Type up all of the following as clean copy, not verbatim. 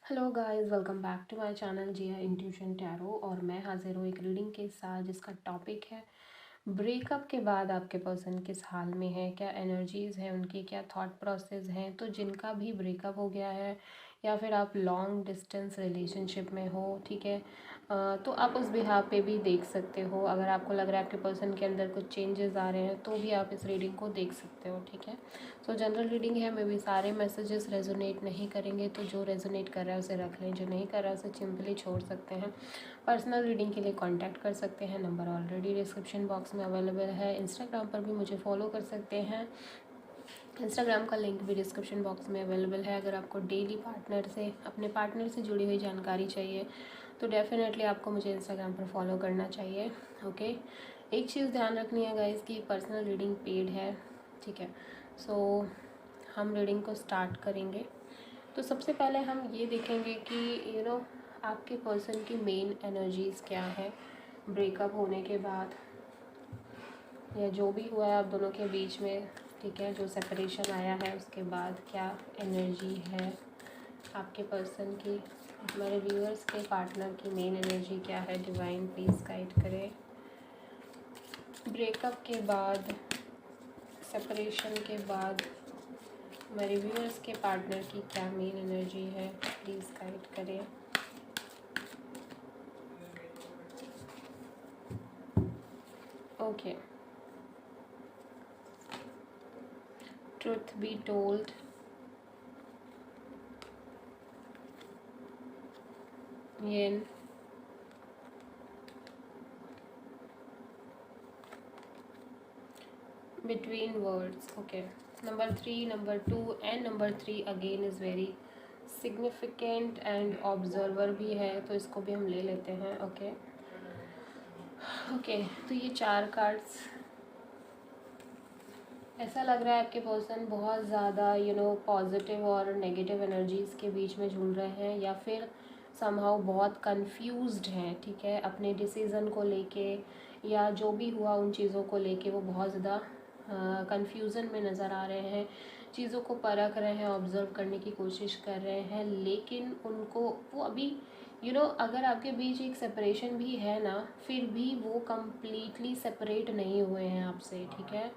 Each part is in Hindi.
Hello guys, welcome back to my channel Jiya intuition tarot. और मैं हाजिर हूँ एक रीडिंग के साथ जिसका टॉपिक है ब्रेकअप के बाद आपके पर्सन किस हाल में है, क्या एनर्जीज़ हैं उनकी, क्या थॉट प्रोसेस हैं। तो जिनका भी ब्रेकअप हो गया है या फिर आप लॉन्ग डिस्टेंस रिलेशनशिप में हो, ठीक है, तो आप उस बिहाव पे भी देख सकते हो। अगर आपको लग रहा है आपके पर्सन के अंदर कुछ चेंजेस आ रहे हैं तो भी आप इस रीडिंग को देख सकते हो, ठीक है। सो जनरल रीडिंग है, मे बी सारे मैसेजेस रेजोनेट नहीं करेंगे, तो जो रेजोनेट कर रहा है उसे रख लें, जो नहीं कर रहा है उसे सिंपली छोड़ सकते हैं। पर्सनल रीडिंग के लिए कांटेक्ट कर सकते हैं, नंबर ऑलरेडी डिस्क्रिप्शन बॉक्स में अवेलेबल है। इंस्टाग्राम पर भी मुझे फॉलो कर सकते हैं, इंस्टाग्राम का लिंक भी डिस्क्रिप्शन बॉक्स में अवेलेबल है। अगर आपको डेली अपने पार्टनर से जुड़ी हुई जानकारी चाहिए तो डेफिनेटली आपको मुझे इंस्टाग्राम पर फॉलो करना चाहिए, ओके। एक चीज़ ध्यान रखनी है गाइस कि पर्सनल रीडिंग पेड है, ठीक है। सो हम रीडिंग को स्टार्ट करेंगे। तो सबसे पहले हम ये देखेंगे कि आपके पर्सन की मेन एनर्जीज़ क्या है ब्रेकअप होने के बाद, या जो भी हुआ है आप दोनों के बीच में, ठीक है, जो सेपरेशन आया है उसके बाद क्या एनर्जी है आपके पर्सन की। हमारे व्यूअर्स के पार्टनर की मेन एनर्जी क्या है, डिवाइन प्लीज गाइड करें। ब्रेकअप के बाद, सेपरेशन के बाद हमारे व्यूअर्स के पार्टनर की क्या मेन एनर्जी है, प्लीज़ गाइड करें। Okay, truth be told, yen, between words, okay. Number 3, number 2 and number 3 again is very significant and observer भी है, तो इसको भी हम ले लेते हैं, ओके ओके। तो ये 4 कार्ड्स, ऐसा लग रहा है आपके पर्सन बहुत ज़्यादा पॉजिटिव और नेगेटिव एनर्जीज़ के बीच में झूल रहे हैं, या फिर समहाउ बहुत कंफ्यूज्ड हैं, ठीक है, अपने डिसीज़न को लेके, या जो भी हुआ उन चीज़ों को लेके वो बहुत ज़्यादा कंफ्यूजन में नज़र आ रहे हैं। चीज़ों को परख रहे हैं, ऑब्ज़र्व करने की कोशिश कर रहे हैं, लेकिन उनको वो अभी अगर आपके बीच एक सेपरेशन भी है ना, फिर भी वो कम्प्लीटली सेपरेट नहीं हुए हैं आपसे, ठीक है।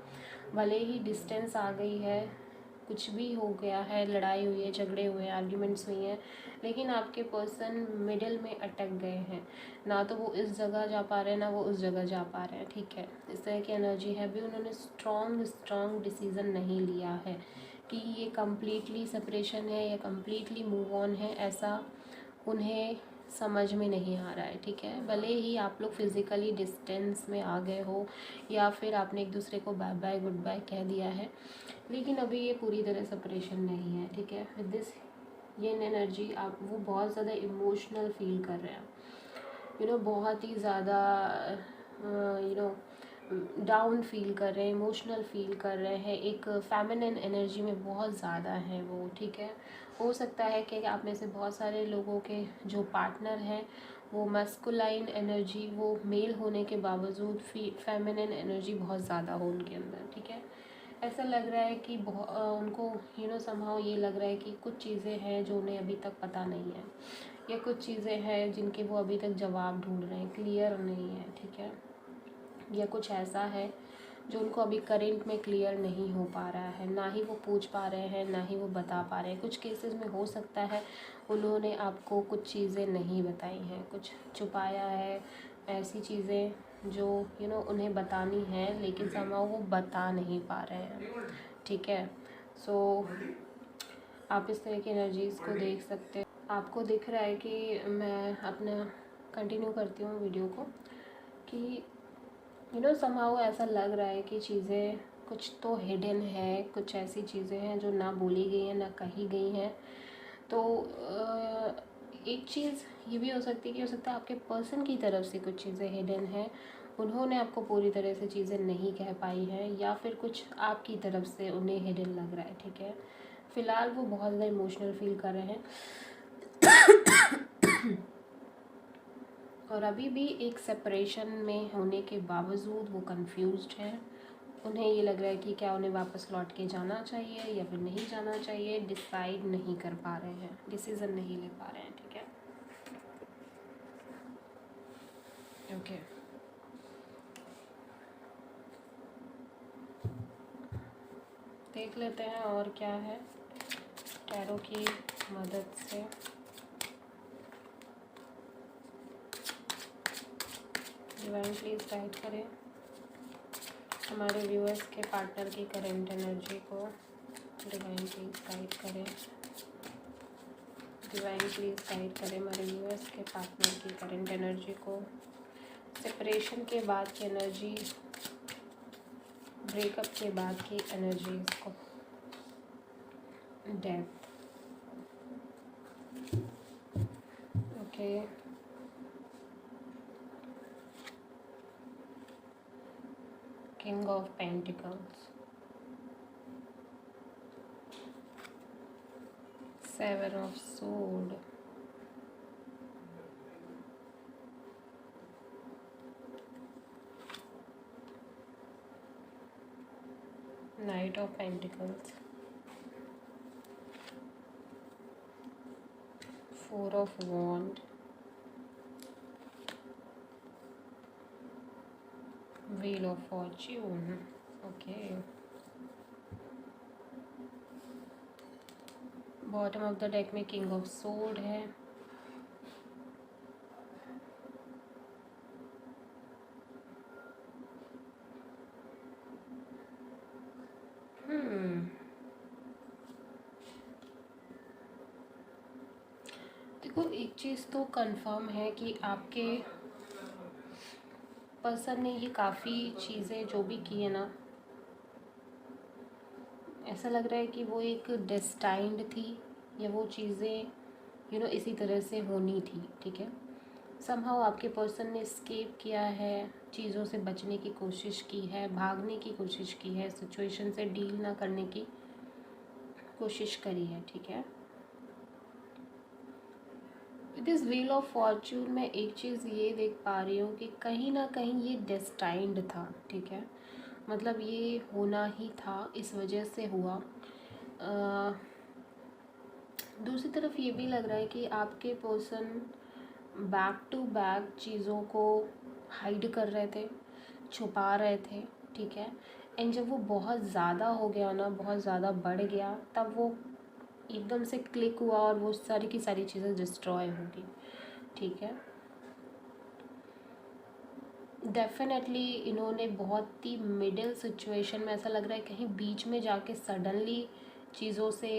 भले ही डिस्टेंस आ गई है, कुछ भी हो गया है, लड़ाई हुई है, झगड़े हुए हैं, आर्ग्यूमेंट्स हुई हैं, लेकिन आपके पर्सन मिडिल में अटक गए हैं। ना तो वो इस जगह जा पा रहे हैं, ना वो उस जगह जा पा रहे हैं, ठीक है। इस तरह की एनर्जी है, अभी उन्होंने स्ट्रॉन्ग डिसीज़न नहीं लिया है कि ये कम्प्लीटली सेपरेशन है या कम्प्लीटली मूव ऑन है, ऐसा उन्हें समझ में नहीं आ रहा है, ठीक है। भले ही आप लोग फिज़िकली डिस्टेंस में आ गए हो या फिर आपने एक दूसरे को बाय बाय गुड बाय कह दिया है, लेकिन अभी ये पूरी तरह सेपरेशन नहीं है, ठीक है। विद दिस ये एनर्जी आप वो बहुत ज़्यादा इमोशनल फील कर रहे हैं, बहुत ही ज़्यादा डाउन फील कर रहे हैं, इमोशनल फील कर रहे हैं, एक फेमिनिन एनर्जी में बहुत ज़्यादा है वो, ठीक है। हो सकता है कि आप में से बहुत सारे लोगों के जो पार्टनर हैं वो मस्कुलाइन एनर्जी, वो मेल होने के बावजूद फेमिनिन एनर्जी बहुत ज़्यादा हो उनके अंदर, ठीक है। ऐसा लग रहा है कि उनको समहाउ ये लग रहा है कि कुछ चीज़ें हैं जो उन्हें अभी तक पता नहीं है, या कुछ चीज़ें हैं जिनके वो अभी तक जवाब ढूंढ रहे हैं, क्लियर नहीं है, ठीक है। या कुछ ऐसा है जो उनको अभी करंट में क्लियर नहीं हो पा रहा है, ना ही वो पूछ पा रहे हैं, ना ही वो बता पा रहे हैं। कुछ केसेस में हो सकता है उन्होंने आपको कुछ चीज़ें नहीं बताई हैं, कुछ छुपाया है, ऐसी चीज़ें जो उन्हें बतानी है लेकिन somehow वो बता नहीं पा रहे हैं, ठीक है। सो आप इस तरह की एनर्जीज़ को देख सकते हैं। आपको दिख रहा है कि मैं अपना कंटिन्यू करती हूँ वीडियो को, कि समहाउ ऐसा लग रहा है कि चीज़ें कुछ तो हिडन है, कुछ ऐसी चीज़ें हैं जो ना बोली गई हैं, ना कही गई हैं। तो एक चीज़ ये भी हो सकती है कि हो सकता है आपके पर्सन की तरफ से कुछ चीज़ें हिडन हैं, उन्होंने आपको पूरी तरह से चीज़ें नहीं कह पाई हैं, या फिर कुछ आपकी तरफ से उन्हें हिडन लग रहा है, ठीक है। फ़िलहाल वो बहुत ज़्यादा इमोशनल फील कर रहे हैं और अभी भी एक सेपरेशन में होने के बावजूद वो कंफ्यूज्ड हैं, उन्हें ये लग रहा है कि क्या उन्हें वापस लौट के जाना चाहिए या फिर नहीं जाना चाहिए, डिसाइड नहीं कर पा रहे हैं, डिसीज़न नहीं ले पा रहे हैं। ठीक है, ओके। देख लेते हैं और क्या है टैरो की मदद से। डिवाइन प्लीज गाइड करें हमारे व्यूअर्स के पार्टनर की करंट एनर्जी को। डिवाइन प्लीज गाइड करें, डिवाइन प्लीज गाइड करें हमारे व्यूअर्स के पार्टनर की करंट एनर्जी को। सेपरेशन के बाद की एनर्जी, ब्रेकअप के बाद की एनर्जी को, death, okay. King of pentacles, 7 of sword, knight of pentacles, 4 of wand, wheel of fortune, okay. Bottom of the deck में किंग ऑफ सोर्ड है, देखो एक चीज़ तो कंफर्म है कि आपके पर्सन ने ये काफ़ी चीज़ें जो भी की है ना, ऐसा लग रहा है कि वो एक डेस्टाइंड थी या वो चीज़ें इसी तरह से होनी थी। ठीक है, समहाउ आपके पर्सन ने स्केप किया है, चीज़ों से बचने की कोशिश की है, भागने की कोशिश की है, सिचुएशन से डील ना करने की कोशिश करी है। ठीक है, दिस व्हील ऑफ फॉर्च्यून में एक चीज़ ये देख पा रही हूँ कि कहीं ना कहीं ये डेस्टाइंड था। ठीक है, मतलब ये होना ही था, इस वजह से हुआ। दूसरी तरफ ये भी लग रहा है कि आपके पर्सन बैक टू बैक चीज़ों को हाइड कर रहे थे, छुपा रहे थे। ठीक है, एंड जब वो बहुत ज़्यादा हो गया ना, बहुत ज़्यादा बढ़ गया, तब वो एकदम से क्लिक हुआ और वो सारी की सारी चीज़ें डिस्ट्रॉय होगी। ठीक है, डेफिनेटली इन्होंने बहुत ही मिडिल सिचुएशन में, ऐसा लग रहा है कहीं बीच में जाके सडनली चीज़ों से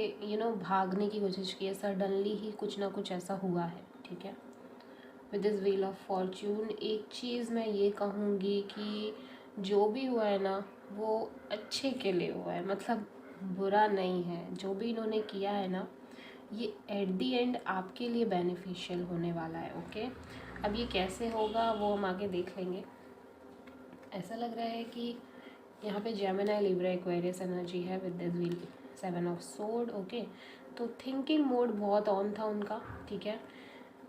भागने की कोशिश की है, सडनली ही कुछ ना कुछ ऐसा हुआ है। ठीक है, with this wheel of Fortune एक चीज़ मैं ये कहूँगी कि जो भी हुआ है ना वो अच्छे के लिए हुआ है, मतलब बुरा नहीं है। जो भी इन्होंने किया है ना, ये एट दी एंड आपके लिए बेनिफिशियल होने वाला है। ओके, अब ये कैसे होगा वो हम आगे देख लेंगे। ऐसा लग रहा है कि यहाँ पे जेमिनी, लिब्रा, एक्वेरियस एनर्जी है with this wheel, 7 of sword. Okay, तो थिंकिंग मोड बहुत ऑन था उनका। ठीक है,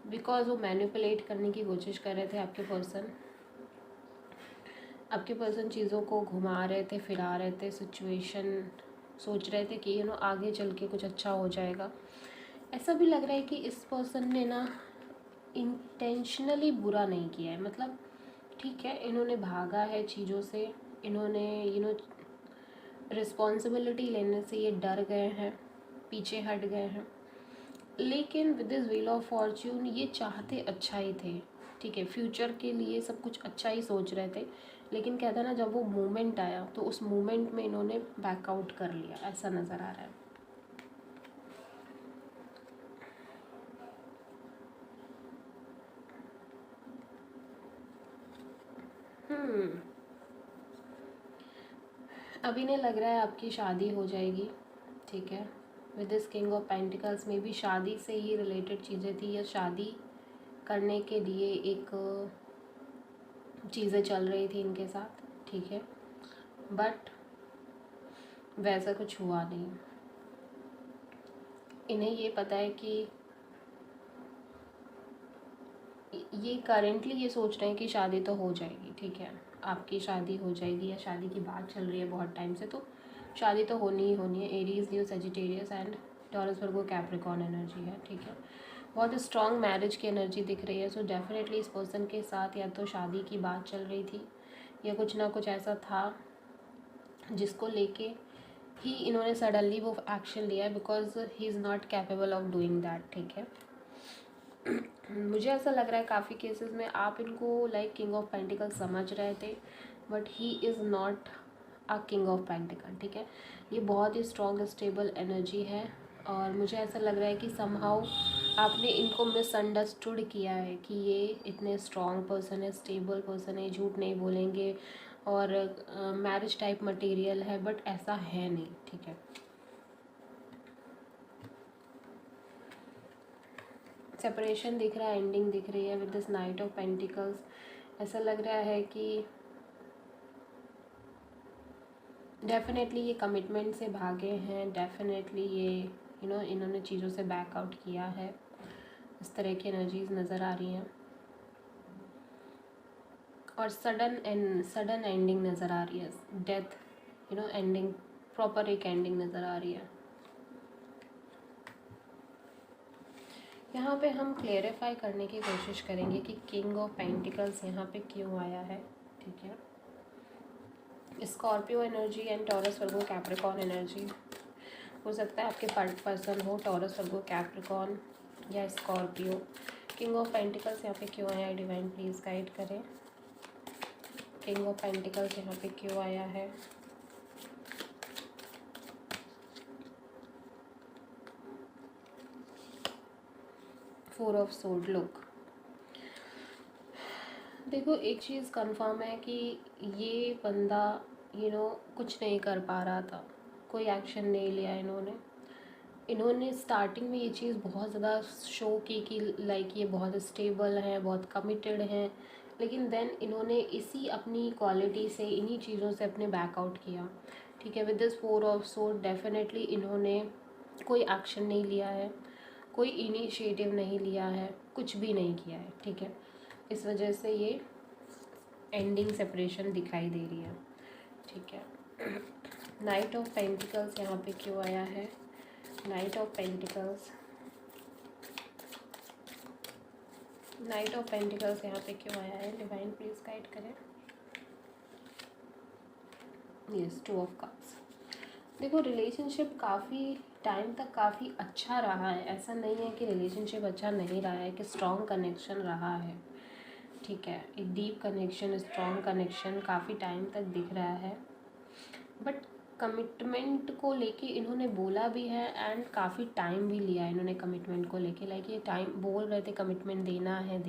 बिकॉज वो मैनिपुलेट करने की कोशिश कर रहे थे आपके पर्सन चीज़ों को घुमा रहे थे, फिरा रहे थे, सिचुएशन सोच रहे थे कि आगे चल के कुछ अच्छा हो जाएगा। ऐसा भी लग रहा है कि इस पर्सन ने ना इंटेंशनली बुरा नहीं किया है, मतलब ठीक है इन्होंने भागा है चीज़ों से, इन्होंने रिस्पॉन्सिबिलिटी लेने से ये डर गए हैं, पीछे हट गए हैं, लेकिन with this wheel of Fortune ये चाहते अच्छा ही थे। ठीक है, फ्यूचर के लिए सब कुछ अच्छा ही सोच रहे थे, लेकिन कहता ना जब वो मोमेंट आया तो उस मोमेंट में इन्होंने बैकआउट कर लिया, ऐसा नज़र आ रहा है। अब इन्हें लग रहा है आपकी शादी हो जाएगी। ठीक है, with this king of pentacles में भी शादी से ही रिलेटेड चीज़ें थी, या शादी करने के लिए एक चीज़ें चल रही थी इनके साथ। ठीक है, बट वैसा कुछ हुआ नहीं। इन्हें ये पता है कि ये करेंटली ये सोच रहे हैं कि शादी तो हो जाएगी। ठीक है, आपकी शादी हो जाएगी या शादी की बात चल रही है बहुत टाइम से, तो शादी तो होनी ही होनी है। Aries, Leo, Sagittarius and taurus, Virgo, Capricorn energy है, ठीक है। बहुत स्ट्रॉन्ग मैरिज की एनर्जी दिख रही है। सो डेफिनेटली इस पर्सन के साथ या तो शादी की बात चल रही थी या कुछ ना कुछ ऐसा था जिसको लेके ही इन्होंने सडनली वो एक्शन लिया है, because he is not capable of doing that, ठीक है। मुझे ऐसा लग रहा है काफ़ी केसेस में आप इनको लाइक किंग ऑफ पेंटिकल समझ रहे थे, but he is not a king of pentacle, ठीक है। ये बहुत ही स्ट्रॉन्ग स्टेबल एनर्जी है और मुझे ऐसा लग रहा है कि समहाउ आपने इनको मिसअंडरस्टूड किया है कि ये इतने स्ट्रॉन्ग पर्सन है, स्टेबल पर्सन है, झूठ नहीं बोलेंगे और मैरिज टाइप मटेरियल है, बट ऐसा है नहीं, ठीक है। सेपरेशन दिख रहा है, एंडिंग दिख रही है with this night of pentacles. ऐसा लग रहा है कि डेफिनेटली ये कमिटमेंट से भागे हैं, डेफिनेटली ये इन्होंने चीज़ों से बैकआउट किया है। इस तरह की एनर्जीज नज़र आ रही हैं और सडन एंडिंग नज़र आ रही है, डेथ एंडिंग, प्रॉपर एक एंडिंग नज़र आ रही है। यहाँ पे हम क्लेरिफाई करने की कोशिश करेंगे कि किंग ऑफ पेंटिकल्स यहाँ पे क्यों आया है, ठीक है। Scorpio energy and taurus, Virgo, Capricorn energy हो सकता है आपके पर्सन हो टॉरस, वर्गो, कैप्रिकॉर्न या स्कॉर्पियो। किंग ऑफ पेंटिकल्स यहाँ पे क्यों आया है, डिवाइन प्लीज़ गाइड करें। किंग ऑफ पेंटिकल्स यहाँ पे क्यों आया है। Four of sword. लुक, देखो एक चीज़ कंफर्म है कि ये बंदा कुछ नहीं कर पा रहा था, कोई एक्शन नहीं लिया इन्होंने स्टार्टिंग में ये चीज़ बहुत ज़्यादा शो की कि लाइक ये बहुत स्टेबल हैं, बहुत कमिटेड हैं, लेकिन देन इन्होंने इसी अपनी क्वालिटी से, इन्हीं चीज़ों से अपने बैकआउट किया, ठीक है। With this four of sword definitely इन्होंने कोई एक्शन नहीं लिया है, कोई इनिशिएटिव नहीं लिया है, कुछ भी नहीं किया है, ठीक है। इस वजह से ये एंडिंग सेपरेशन दिखाई दे रही है, ठीक है। नाइट ऑफ पेंटिकल्स यहाँ पे क्यों आया है, night of pentacles, night of pentacles यहाँ पे क्यों आया है, डिवाइन प्लीज गाइड करें। Yes, two of cups. देखो रिलेशनशिप काफ़ी टाइम तक काफ़ी अच्छा रहा है, ऐसा नहीं है कि रिलेशनशिप अच्छा नहीं रहा है, कि स्ट्रॉन्ग कनेक्शन रहा है, ठीक है। एक डीप कनेक्शन, स्ट्रॉन्ग कनेक्शन काफ़ी टाइम तक दिख रहा है, बट कमिटमेंट को लेके इन्होंने बोला भी है एंड काफ़ी टाइम भी लिया इन्होंने कमिटमेंट को लेके। लाइक ये टाइम बोल रहे थे कमिटमेंट देना है,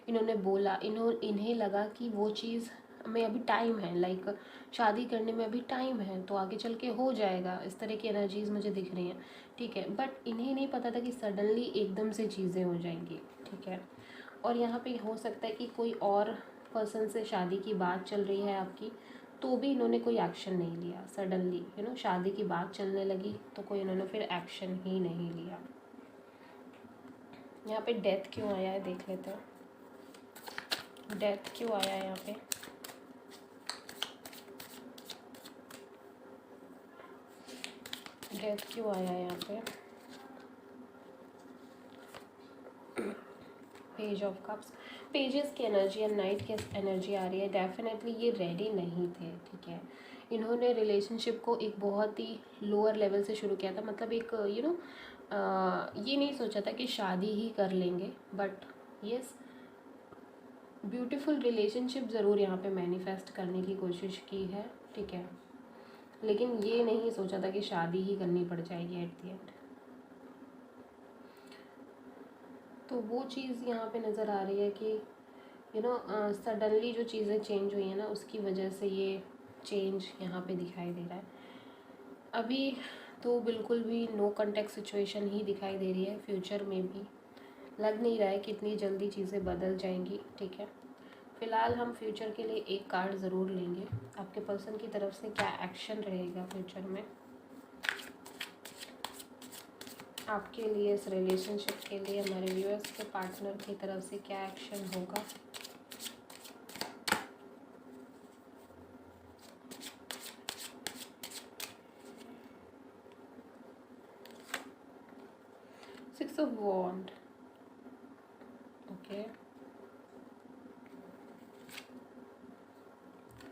इन्होंने बोला, इन्हें लगा कि वो चीज़ में अभी टाइम है, लाइक शादी करने में अभी टाइम है, तो आगे चल के हो जाएगा। इस तरह की एनर्जीज मुझे दिख रही हैं, ठीक है। बट इन्हें नहीं पता था कि सडनली एकदम से चीज़ें हो जाएंगी, ठीक है। और यहाँ पे हो सकता है कि कोई और पर्सन से शादी की बात चल रही है आपकी, तो भी इन्होंने कोई एक्शन नहीं लिया। सडनली शादी की बात चलने लगी तो कोई इन्होंने फिर एक्शन ही नहीं लिया। यहाँ पे डेथ क्यों आया है देख लेते हैं, डेथ क्यों आया है यहाँ पे। डेथ क्यों आया है यहाँ पे, पेज ऑफ कप्स, पेजेस की एनर्जी एंड नाइट की एनर्जी आ रही है। डेफिनेटली ये रेडी नहीं थे, ठीक है। इन्होंने रिलेशनशिप को एक बहुत ही लोअर लेवल से शुरू किया था, मतलब एक ये नहीं सोचा था कि शादी ही कर लेंगे, बट यस ब्यूटीफुल रिलेशनशिप ज़रूर यहाँ पे मैनिफेस्ट करने की कोशिश की है, ठीक है। लेकिन ये नहीं सोचा था कि शादी ही करनी पड़ जाएगी एट द एंड। तो वो चीज़ यहाँ पे नज़र आ रही है कि सडनली जो चीज़ें चेंज हुई हैं ना, उसकी वजह से ये चेंज यहाँ पे दिखाई दे रहा है। अभी तो बिल्कुल भी नो कॉन्टेक्ट सिचुएशन ही दिखाई दे रही है। फ्यूचर में भी लग नहीं रहा है कि इतनी जल्दी चीज़ें बदल जाएंगी, ठीक है। फ़िलहाल हम फ्यूचर के लिए एक कार्ड ज़रूर लेंगे, आपके पर्सन की तरफ से क्या एक्शन रहेगा फ्यूचर में आपके लिए, इस रिलेशनशिप के लिए हमारे व्यूअर्स के पार्टनर की तरफ से क्या एक्शन होगा। Okay,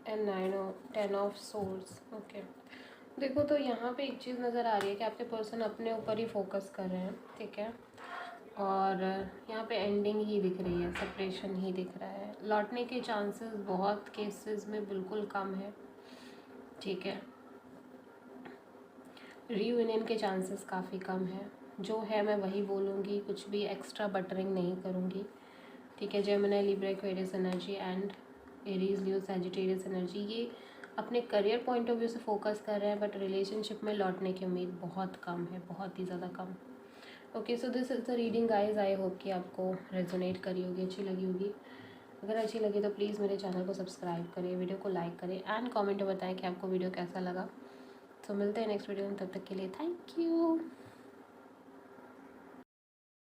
and 10 of source. Okay, देखो तो यहाँ पे एक चीज़ नज़र आ रही है कि आपके पर्सन अपने ऊपर ही फोकस कर रहे हैं, ठीक है। और यहाँ पे एंडिंग ही दिख रही है, सेपरेशन ही दिख रहा है। लौटने के चांसेस बहुत केसेस में बिल्कुल कम है, ठीक है। रीयूनियन के चांसेस काफ़ी कम है। जो है मैं वही बोलूँगी, कुछ भी एक्स्ट्रा बटरिंग नहीं करूँगी, ठीक है। Gemini, Libra, Aquarius energy and Aries, Leo, Sagittarius energy, ये अपने करियर पॉइंट ऑफ व्यू से फोकस कर रहे हैं, बट रिलेशनशिप में लौटने की उम्मीद बहुत कम है, बहुत ही ज़्यादा कम। Okay, so this is the reading guys. I hope कि आपको रेजोनेट करी होगी, अच्छी लगी होगी। अगर अच्छी लगी तो प्लीज़ मेरे चैनल को सब्सक्राइब करें, वीडियो को लाइक करें एंड कमेंट में बताएं कि आपको वीडियो कैसा लगा। तो मिलते हैं नेक्स्ट वीडियो में, तब तक के लिए थैंक यू।